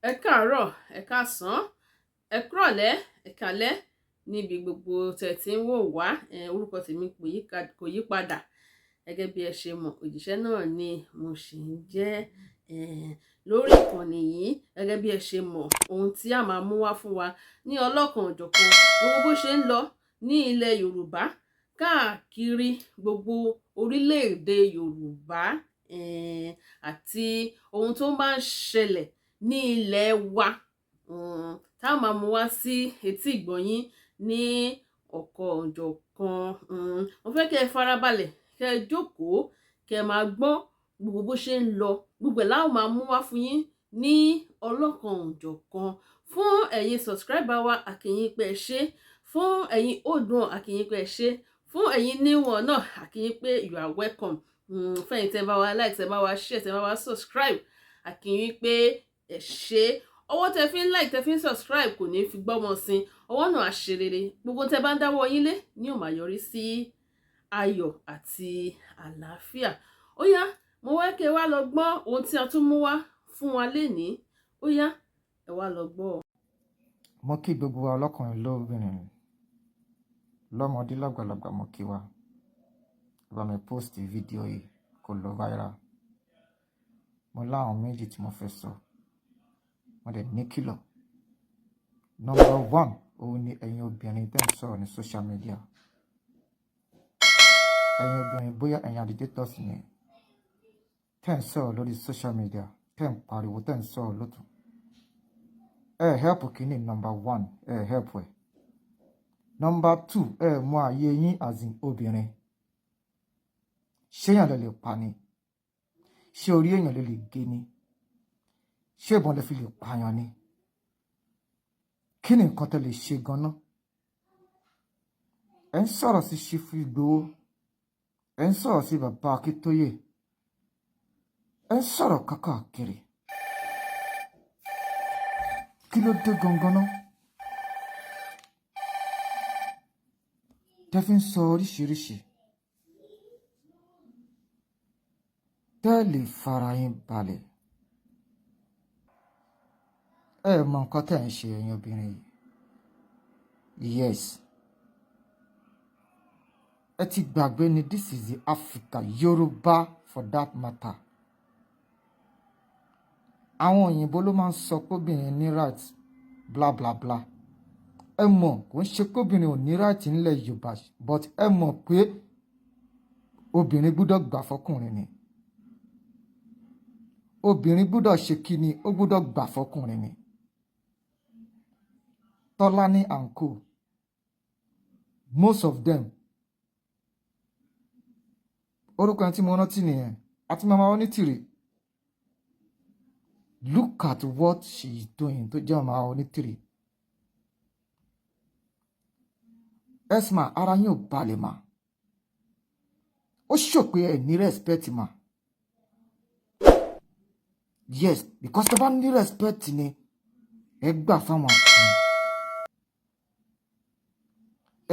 Ẹ káàárọ̀, ẹ káàsán, ẹ kúrọ̀lẹ́, ẹ káalẹ́ níbi gbogbo tẹ́ tí ń wò wá. Orúkọ tèmi kò yí padà. Gẹ́gẹ́ bí ẹ ṣe mọ̀, òjíṣẹ́ náà ni mo sì ń jẹ́ lórí ìkànnì yìí. Gẹ́gẹ́ bí ẹ ṣe mọ̀, ohun tí a máa mú wá fún wa ní ọlọ́kan òjọ̀kan, gbogbo bó ṣe ń lọ ní ilẹ̀ Yorùbá, káàkiri gbogbo orílẹ̀-èdè Yorùbá, àti ohun tó máa ń ṣẹlẹ̀ ní ilẹ̀ wa, tá a máa mú wá sí etí ìgbọ̀nyín ní ọ̀kọ̀ òjọ̀kan. Mo fẹ́ kẹ́ ẹ farabalẹ̀, kẹ́ ẹ jókòó, kẹ́ ẹ máa gbọ́ gbogbo bó ṣe ń lọ. Gbogbo ẹ̀ la ó máa mú wá fún yín ní ọlọ́kan òjọ̀kan. Fún ẹ̀yin subscriber wa, a kí yín pé ẹ ṣé. Fún ẹ̀yin old one, a kí yín pé ẹ ṣé. Fún ẹ̀yin new one náà, a kí yín pé you are welcome. Fún ẹ̀yin tẹ́ bá wa like, tẹ́ bá wa share, tẹ́ bá wa subscribe, a kí yín pé ẹ ṣé. Ọwọ́ tẹ́ fi ń like, tẹ́ fi ń subscribe kò ní fi gbọ́mọ sí. Ọwọ́ náà á ṣe rere. Gbogbo tẹ́ bá ń dáwọ́ yín lé ní ó máa yọrí sí ayọ̀ àti àlàáfíà. Ó yá, mo wá kẹ́ wá lọ gbọ́ ohun tí a tún mú wá fún wa lénìí. Ó yá, ẹ wá lọ gbọ́. Mo kí gbogbo wa lọ́kùnrin lóbìnrin, lọ́mọdé lágbàlagbà, mo kí wa. Bá mi post fídíò yìí kó lọ viral. Mo láwọn méjì tí mo fẹ́ sọ. Mo dẹ̀ ní kìlọ̀. Number 1, òun ni ẹ̀yin obìnrin tẹ́ ń sọ̀rọ̀ ní social media. Ẹ̀yin obìnrin, bóyá ẹ̀yin agitators ni, tẹ́ ń sọ̀rọ̀ lórí social media, tẹ́ ń pariwo, tẹ́ ń sọ̀rọ̀ lótùn. Help kìíní number 1, help ẹ. Number 2, mọ ayé yín as in obìnrin. Ṣé èèyàn lè pa ni? Ṣé orí èèyàn lè gé ni? Ṣé ìbọn lè fi lè pààyàn ni? Kí ni nǹkan tẹ́ lè ṣe gan-an? Ẹ ń sọ̀rọ̀ sí Ṣífù Ìgbòho, ẹ ń sọ̀rọ̀ sí bàbá Akíntóyè, ẹ ń sọ̀rọ̀ káàkiri. Kí ló dé gangan náà? Tẹ́ fi ń sọ oríṣiríṣi. Tẹ́ lè fara yín balẹ̀. Ẹ mọ nǹkan tẹ́ ń ṣe ẹ̀yin obìnrin yìí. Yes. Ẹ ti gbàgbé ni this is the Africa, Yoruba for that matter. Àwọn òyìnbó ló máa ń sọ pé obìnrin ní right bla bla bla. Ẹ mọ̀ kò ń ṣe pé obìnrin ò ní right nílẹ̀ Yorùbá, but ẹ mọ̀ pé obìnrin gbọ́dọ̀ gbà fọkùnrin ni. Obìnrin gbọ́dọ̀ ṣe kí ni? Ó gbọ́dọ̀ gbà fọkùnrin ni. Tọ́lání and co, most of them, orúkọ ẹni tí mo rántí nìyẹn, àti mama Onítìrì. Look at what she is doing tó jẹ́ mama Onítìrì. Esma, ara yín ò balẹ̀ mà. Ó ṣò pé ẹ ní respect mà. Yes, because tẹ́ bá ní respect ni ẹ gbà fáwọn ọkùnrin.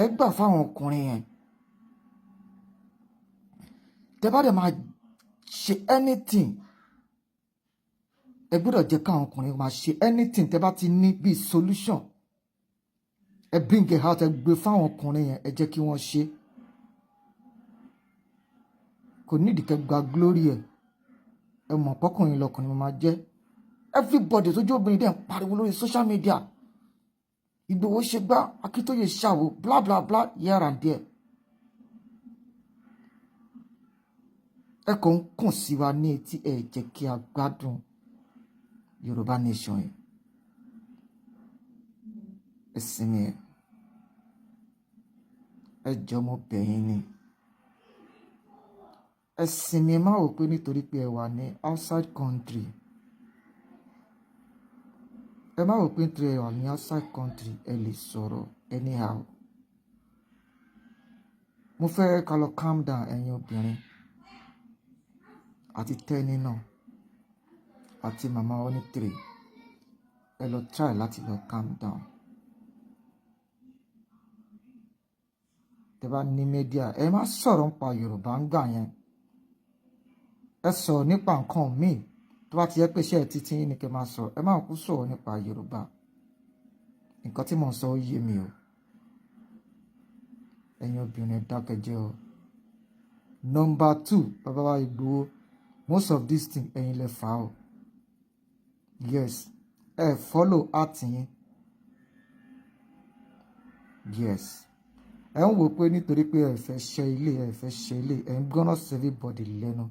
Ẹ gbà fáwọn ọkùnrin yẹn. Tẹ́ bá dẹ̀ máa ṣe anything, ẹ gbọ́dọ̀ jẹ́ káwọn ọkùnrin máa ṣe anything. Tẹ́ bá ti ní bí solution, ẹ bring it out, ẹ gbé fáwọn ọkùnrin yẹn, ẹ jẹ́ kí wọ́n ṣe. Kò nídìí kẹ́ gba glory ẹ̀. Ẹ mọ̀ pọ́kùnrin lọkùnrin máa jẹ́. Everybody tó jẹ́ obìnrin dẹ̀ ń pariwo lórí social media. Ìgbòho ṣe gbá, Akíntóyè ṣàwò, bla bla bla, here and there. Ẹ kàn ń kùn sí wa ní etí, ẹ jẹ́ kí a gbádùn Yorùbá nation yìí. Ẹ sinmi ẹ. Ẹ jọ̀ọ́ mo bẹ̀ yín ni. Ẹ sinmi, má wò pé nítorí pé ẹ wà ní outside country. Ẹ má wò pé nítorí ẹ wà ní outside country ẹ lè sọ̀rọ̀ anyhow. Mo fẹ́ ká lọ calm down ẹ̀yin obìnrin. Àti Tẹ́ni náà. Àti mama Onítìrì. Ẹ lọ try láti lọ calm down. Tẹ́ bá ní media, ẹ má sọ̀rọ̀ nípa Yorùbá ń gbà yẹn. Ẹ sọ̀rọ̀ nípa nǹkan míì. tó bá ti yẹ pé iṣẹ́ títí ní kẹ́ máa sọ ẹ máa kú sọ̀rọ̀ nípa Yorùbá nǹkan tí mò ń sọ ó yé mi o ẹ̀yin obìnrin dákẹ́jẹ́ o. Number 2 bàbá wa Ìgbòho most of this thing ẹ̀yin lẹ fà o yes follow art yín yes ẹ ń wò pé nítorí pé ẹ fẹ́ ṣe ilé ẹ ń gbọ́nà sí everybody lẹ́nu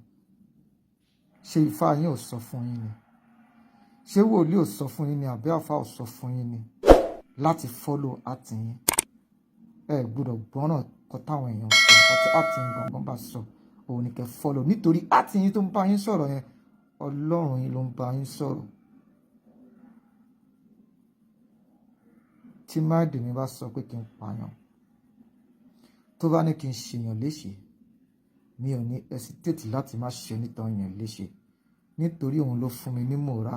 ṣé ifá yín ò sọ fún yín ni ṣé wòlíì ò sọ fún yín ni àbí àfá ò sọ fún yín ni láti follow art yín ẹ gbọ́dọ̀ gbọ́nà kọ táwọn èèyàn sọ nǹkan tí art yín gangan bá sọ òun ni kẹ́ follow nítorí art yín tó ń bá yín sọ̀rọ̀ yẹn Ọlọ́run yín ló ń bá yín sọ̀rọ̀ tí máàdì mi bá sọ pé kí n pààyàn tó bá ní kí n ṣèyàn léṣe mi ò ní hesitate láti má ṣe onítàn yẹn léṣe nítorí òun ló fún mi ní mòrà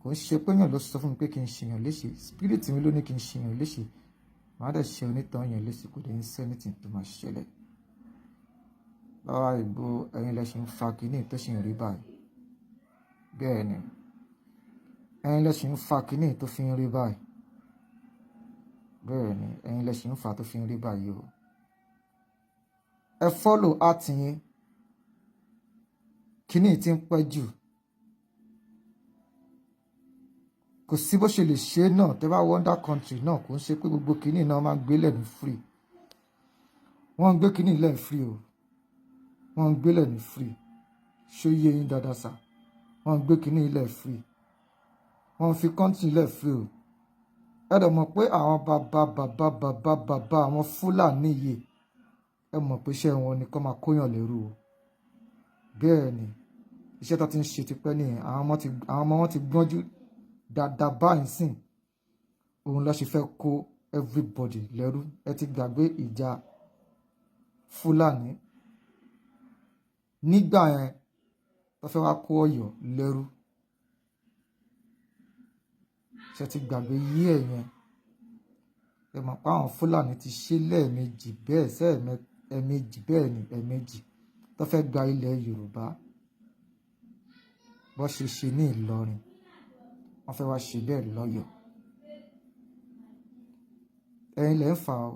kò ń ṣe pé yàn ló sọ fún mi pé kí n ṣèyàn léṣe spirit mi ló ní kí n ṣèyàn léṣe màá dẹ̀ ṣe onítàn yẹn léṣe kò dé ní anything tó máa ṣẹlẹ̀ báwa ìbò ẹ̀yin lẹ ṣe ń fa kínní tó ṣe ń rí báyìí bẹ́ẹ̀ ni ẹ̀yin lẹ ṣe ń fa kínní tó fi ń rí báyìí bẹ́ẹ̀ ni ẹ̀yin lẹ ṣe ń fa tó fi ń rí báyìí o ẹ follow art yín kínní tí ń pẹ́ jù kò sí bó ṣe lè ṣe náà tẹ́ bá wonder country náà kò ń ṣe pé gbogbo kínní náà máa ń gbé lẹ́nu free wọ́n ń gbé kínní lẹ́nu free o wọ́n ń gbé lẹ́nu free ṣó yé yín dáadáa sá wọ́n ń gbé kínní lẹ́nu free wọ́n ń fi country lẹ́nu free o ẹ dẹ̀ mọ̀ pé àwọn bàbá àwọn Fúlàní yìí ẹ mọ̀ pé iṣẹ́ wọn ni kó máa kóyàn lẹ́rú o bẹ́ẹ̀ ni iṣẹ́ tó ti ń ṣe tipẹ́ nìyẹn àwọn ọmọ wọn ti gbọ́njú dáadáa báyìí sìn òun ló ṣe fẹ́ kó everybody lẹ́rú ẹ ti gbàgbé ìjà Fúlàní nígbà yẹn tó fẹ́ wá kó Ọ̀yọ́ lẹ́rú ṣe ti gbàgbé yí ẹ̀yẹn ẹ mọ̀ pé àwọn Fúlàní ti ṣe lẹ́ẹ̀mejì bẹ́ẹ̀ ẹ̀ẹ̀mejì bẹ́ẹ̀ ni ẹ̀ẹ̀mejì tó fẹ́ gba ilẹ̀ Yorùbá bó ṣe ṣe ní Ìlọrin wọ́n fẹ́ wá ṣe bẹ́ẹ̀ lọ́yọ̀ọ́ ẹ̀yin lẹ́ ń fà ó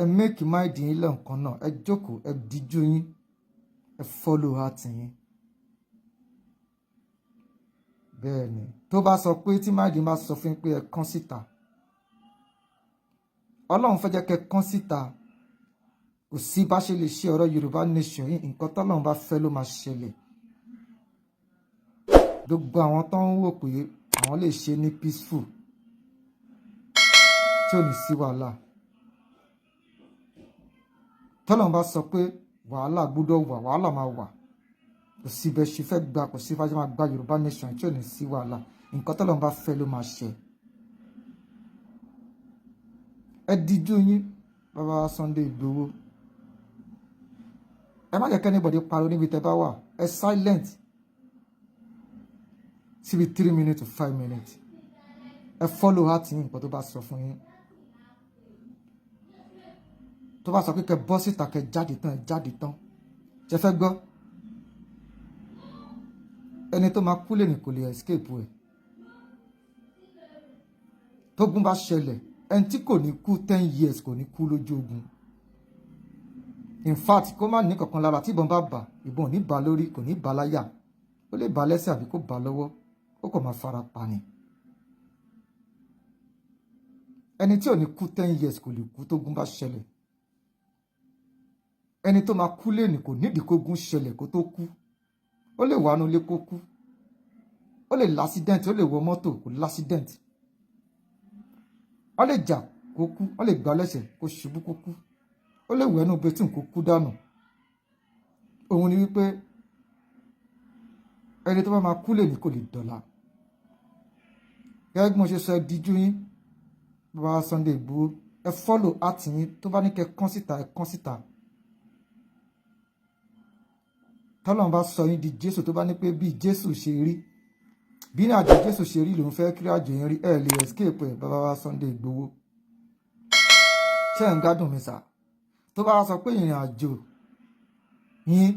ẹ make mind yín lẹ́ǹkan náà ẹ jókòó ẹ díjú yín ẹ follow heart yín bẹ́ẹ̀ ni tó bá sọ pé tí mind yín bá sọ fún yín pé ẹ kán síta Ọlọ́run fẹ́ jẹ́ kẹ́ kán síta kò sí bá ṣe lè ṣe ọ̀rọ̀ Yorùbá nation yìí nǹkan tọ́lọ́run bá fẹ́ ló máa ṣẹlẹ̀ gbogbo àwọn tó ń wò pé àwọn lè ṣe ní peaceful tí ò ní sí wàhálà tọ́lọ́run bá sọ pé wàhálà gbọ́dọ̀ wà wàhálà máa wà kò sí bẹ́ẹ̀ ṣe fẹ́ gba kò sí bá ṣe máa gba Yorùbá nation tí ò ní sí wàhálà nǹkan tọ́lọ́run bá fẹ́ ló máa ṣẹ ẹ díjú yín bàbá Sunday Ìgbòho ẹ má jẹ́ kí anybody pariwo níbi tẹ́ bá wà ẹ silent síbi 3 minutes to 5 minutes ẹ follow heart yín nǹkan tó bá sọ fún yín tó bá sọ pé kẹ́ bọ́ síta kẹ́ jáde tán ẹ jáde tán ṣe fẹ́ gbọ́ ẹni tó máa kú lè ní kò lè escape ẹ̀ tógun bá ṣẹlẹ̀ ẹni tí kò ní kú 10 years kò ní kú lójú ogun in fact kó má ní kankan lára tí ìbọn bá bà ìbọn ò ní bà lórí kò ní bà láyà ó lè bà lẹ́sẹ̀ àbí kó bà lọ́wọ́ ó kò máa fara pa ni ẹni tí ò ní kú 10 years kò lè kú tógun bá ṣẹlẹ̀ ẹni tó máa kú lẹ́nìí kò nídìí kógun ṣẹlẹ̀ kó tó kú ó lè wà nulẹ̀ kó kú ó lè l'accident ó lè wọ mọ́tò kó l'accident ó lè jà kó kú ó lè gbá lẹ́sẹ̀ kó ṣubú kó kú ó lè wẹ̀nu betún kó kú dànù òun ni wípé ẹni tó bá máa kú lẹ́nìí kò lè dọ̀la gẹ́gẹ́ bí mo ṣe sọ ẹ díjú yín bàbá Sunday Ìgbòho ẹ follow art yín tó bá ní kẹ́ kán síta ẹ kán síta tọ́lọ́run bá sọ yín di Jésù tó bá ní pé bí Jésù ṣe rí bí ní àjò Jésù ṣe rí lòun fẹ́ kí àjò yẹn rí ẹ lè escape ẹ bàbá Sunday Ìgbòho ṣé ẹ̀ ń gbádùn mi sà tó bá sọ pé ìrìn àjò yín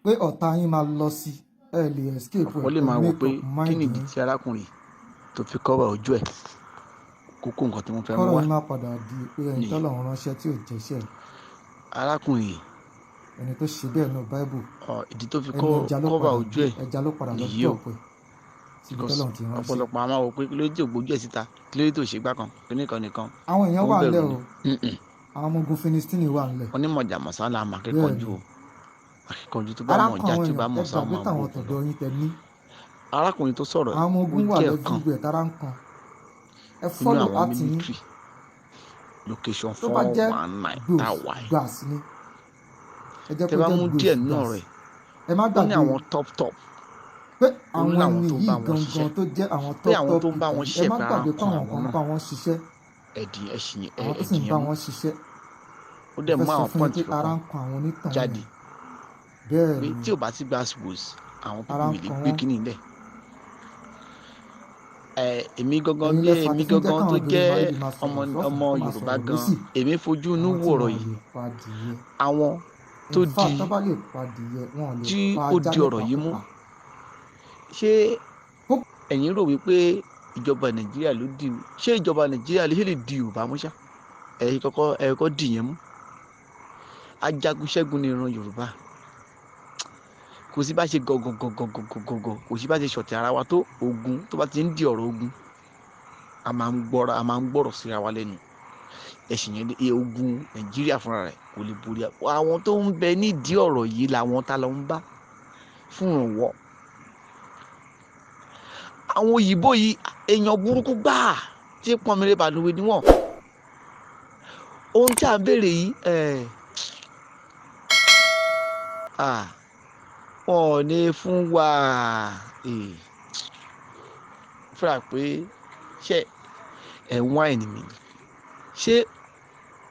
pé ọ̀tá yín máa lọ sí ẹ lè escape ọ̀pọ̀ lè ẹ máa wò make pé up kí mind nìdí yín tí arákùnrin tó fi cover ojú ẹ̀, kókó nǹkan tí wọ́n fẹ́ mú kọ́rọ̀ wá yín má padà di pé ẹni nìyẹn. tọ́lọ́run ránṣẹ́ tí ò jẹ́ṣẹ́ arákùnrin yìí ẹni tó ṣe bẹ́ẹ̀ nù Bible ìdí tó fi ẹni ẹja ló cover padà ojú gbé ẹ̀ ẹja ló padà lọ nìyí o, drop ẹ̀ síbi because tọ́lọ́run ti ránṣẹ́. ọ̀pọ̀lọpọ̀ àwọn wò pé kí ló dé ògbójú ẹ̀ síta, kí ló dé tó ṣe gbá kan kíníkan nìkan, àwọn èèyàn ó wà bẹ̀rù ńlẹ̀ ni. o àwọn ọmọ ogun Filistini wà ńlẹ̀ onímọ̀jà mọ̀sálà àmọ́ bẹ́ẹ̀ akẹ́kọ̀ọ́jú ni o, akẹ́kọ̀ọ́jú tó bá ara mọ̀ kan ọjà àwọn tí ó bá èèyàn ẹ mọ̀ sáà gbàgbé máa táwọn gbóògùn lọ. tọ̀dọ̀ yín tẹ ní arákùnrin tó sọ̀rọ̀ àwọn ọmọ yìí ó ogun wà jẹ́ ọ̀kan lẹ́fíwẹ̀ tára ń kan ẹ nínú follow àwọn àti yín military location tó bá jẹ́ 419 tá a wà yìí. gbàs ni ẹ jẹ́ tẹ kó bá jẹ́ mú díẹ̀ nínú gbàs rẹ̀ ẹ má ó ní gbàgbé àwọn top pé ó àwọn láwọn ẹni tó yìí bá wọn gangan ṣiṣẹ́, tó jẹ́ àwọn pé top àwọn top tó ń bá people wọn ẹ ṣiṣẹ́ má pé ara gbàgbé ń pé kan àwọn àwọn kan ń náà, bá wọn ṣiṣẹ́ ẹ̀dì ẹ̀sìn àwọn tó sì ń bá mú wọn ṣiṣẹ́ ó mo dẹ̀ fẹ́ mú sọ àwọn fún yín pọ́ǹtì pé ara kankan ń kan àwọn onítàn jáde yẹn bẹ́ẹ̀ pé ni tí ò bá sí gbàsgbòs àwọn ara pípọ̀ ń mi lè kan gbé wọ́n kínní lẹ̀. èmi gangan ẹ̀yin bí lẹ́fà èmi tó fi ń jẹ́ gangan tó káwọn obìnrin máa jẹ́ ríbi máa sọ̀rọ̀ sọ́sùn ọmọ kó máa Yorùbá sọ̀rọ̀ gan, lọ́sì èmi fojú inú àwọn tí wòrọ̀ wọn ò yìí, lè pa adìyẹ àwọn tó in di fact tó bá lè pa adìyẹ wọn ò lè tí pa ó ajá di ọ̀rọ̀ yìí mú. nípakúpa ṣé ẹ̀yin rò wípé ìjọba Nàìjíríà ló di, ṣé ìjọba Nàìjíríà lè di Yorùbá mú ṣá? ẹ̀yin kọ́kọ́ dì yẹn mú. ajagun ṣẹ́gun ní ìran Yorùbá, kò sí bá ṣe gọ̀gọ̀gọ̀gọ̀gọ̀gọ̀, kò sí bá ṣe ṣọ̀tẹ̀ ara wa tó, ogun tó bá ti ń di ọ̀rọ̀ ogun a máa ń gbọ́rọ̀ síra wa lẹ́nu. ẹ̀sìn yẹn ogun Nàìjíríà fúnra rẹ̀ kò lè borí àwọn tó ń bẹ nídìí ọ̀rọ̀ yìí làwọn tá lọ ń bá fún ìrànwọ́. àwọn òyìnbó yìí èèyàn burúkú gbáà tí pọnmire bàlùwẹ̀ ni wọ́n. ohun tí à ń béèrè yìí wọn ò ní fún wa. fúnra pé ṣé ẹ̀ ń wá ẹ̀nì mi ni, ṣé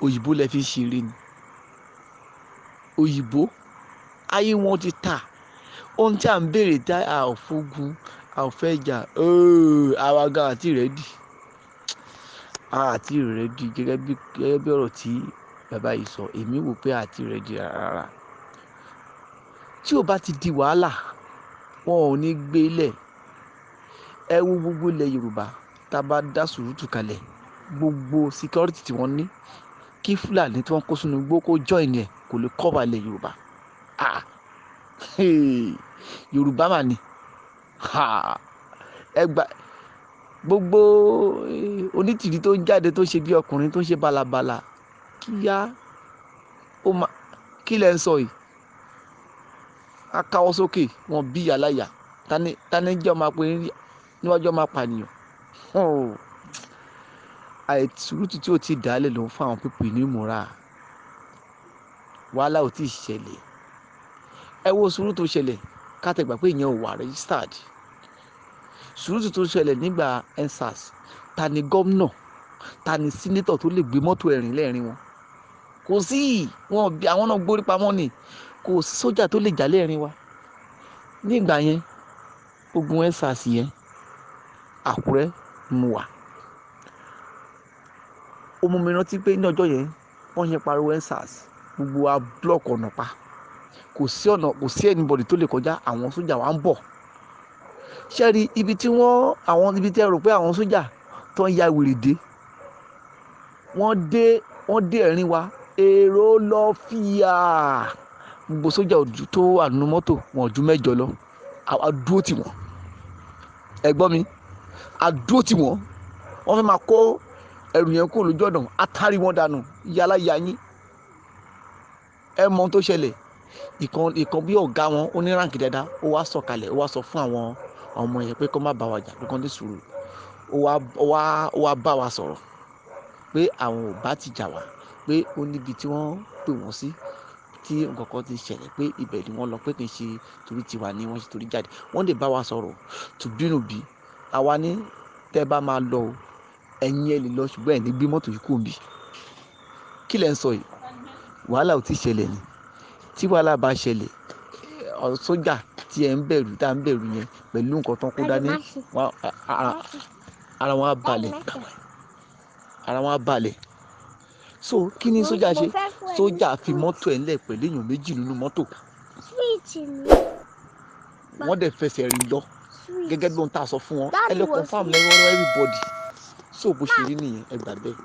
òyìnbó lẹ fi ṣeré ni? òyìnbó ayé wọn ti ta. ohun tí à ń béèrè tá a ò fógun a ò fẹ́ jà àwa gan àti rẹ́dì gẹ́gẹ́ bí ọ̀rọ̀ tí bàbá yìí sọ, èmi wò pé àti rẹ́dì rárá. tí ò bá ti di wàhálà wọn ò ní gbélẹ̀. ẹ wo gbogbo ilẹ̀ Yorùbá tá a bá dá sùúrùtù kalẹ̀, gbogbo security tí wọ́n ní, kí Fúlàní tí wọ́n kó sínú igbó kó join ẹ̀ kò lè cover ilẹ̀ Yorùbá. Yorùbá mà ní ẹgbà gbogbo onítìrí tó ń jáde tó ń ṣe bí ọkùnrin tó ń ṣe balabala kíá kí lẹ ń sọ yìí? a káwọ́ sókè wọn bí aláya tani jẹ́ ọmọ apẹ níwájú ọmọ apànìyàn. àìsùrùtù tí ò ti dálẹ̀ ló ń fún àwọn pípì ní ìmúra. wàhálà ò tí ì ṣẹlẹ̀. ẹ wo sùúrù tó ṣẹlẹ̀ kátẹ́gbà pé ìyẹn ò wà registered. sùúrù tó ṣẹlẹ̀ nígbà EndSARS, ta ni gómìnà ta ni sínétọ̀ tó lè gbé mọ́tò ẹ̀rìn lẹ́ẹ̀rin wọn? kò sí. wọn bí àwọn náà gbórí pamọ́ ni. kò sí sójà tó lè jà lẹ́ẹ̀rin wa. nígbà yẹn ogun EndSARS yẹn Àkúrẹ́ mu wà. ó mú mi rántí pé ní ọjọ́ yẹn wọ́n yẹn pariwo EndSARS, gbogbo wa block ọ̀nà pa. kò sí anybody tó lè kọjá, àwọn sójà wa ń bọ̀. ṣẹ́ẹ̀rí ibi tí ẹ rò pé àwọn sójà tó ń ya wèrè dé, wọ́n dé ẹ̀rín wa, èrò lọ fìyà. gbogbo sójà tó wà nínú mọ́tò wọn ò ju 8 lọ. a dúró tì wọ́n. ẹ gbọ́ mi, a dúró tì wọ́n. wọ́n fẹ́ máa kó ẹrù yẹn kúrò lójú ọ̀nà, a tarí wọn dànù yálà yà yín. ẹ mọ ohun tó ṣẹlẹ̀. ìkan bí ọ̀gá wọn ó ní ránkì dáadáa, ó wá sọ̀kalẹ̀, ó wá sọ fún àwọn ọmọ yẹn pé kó má bá wa jà, pé kó ní sùúrù. ó wá bá wa sọ̀rọ̀ pé àwọn ò bá ti jà wá, pé ó níbi tí wọ́n pè wọ́n sí tí nǹkan kan ti ṣẹlẹ̀, pé ibẹ̀ ni wọ́n lọ, pé kì í ṣe torí tiwa ni wọ́n ṣe torí jáde. wọ́n lè bá wa sọ̀rọ̀ tùbínùbí. àwa ní tẹ́ bá máa lọ o, ẹ̀yin ẹ lè lọ ṣùgbọ́n ẹ̀ ní gbé mọ́tò yìí kúrò níbí. kí lẹ ń sọ yìí? wàhálà ò tí ì ṣẹlẹ̀ ni. tí wàhálà bá ṣẹlẹ̀, sójà tí ẹ ń bẹ̀rù tá ń bẹ̀rù yẹn pẹ̀lú nǹkan tán kó dání, ara wọn á balẹ̀. so kí ni sójà ṣe? sójà fi mọ́tò ẹ̀ ńlẹ̀ pẹ̀lú èèyàn 2 nínú mọ́tò. wọ́n dẹ̀ fẹsẹ̀ rìn lọ gẹ́gẹ́ bí ohun tá a sọ fún wọn ẹ lọ confam lẹ́wọ́n everybody so bó ṣe rí nìyẹn ẹ gbà bẹ́ẹ̀.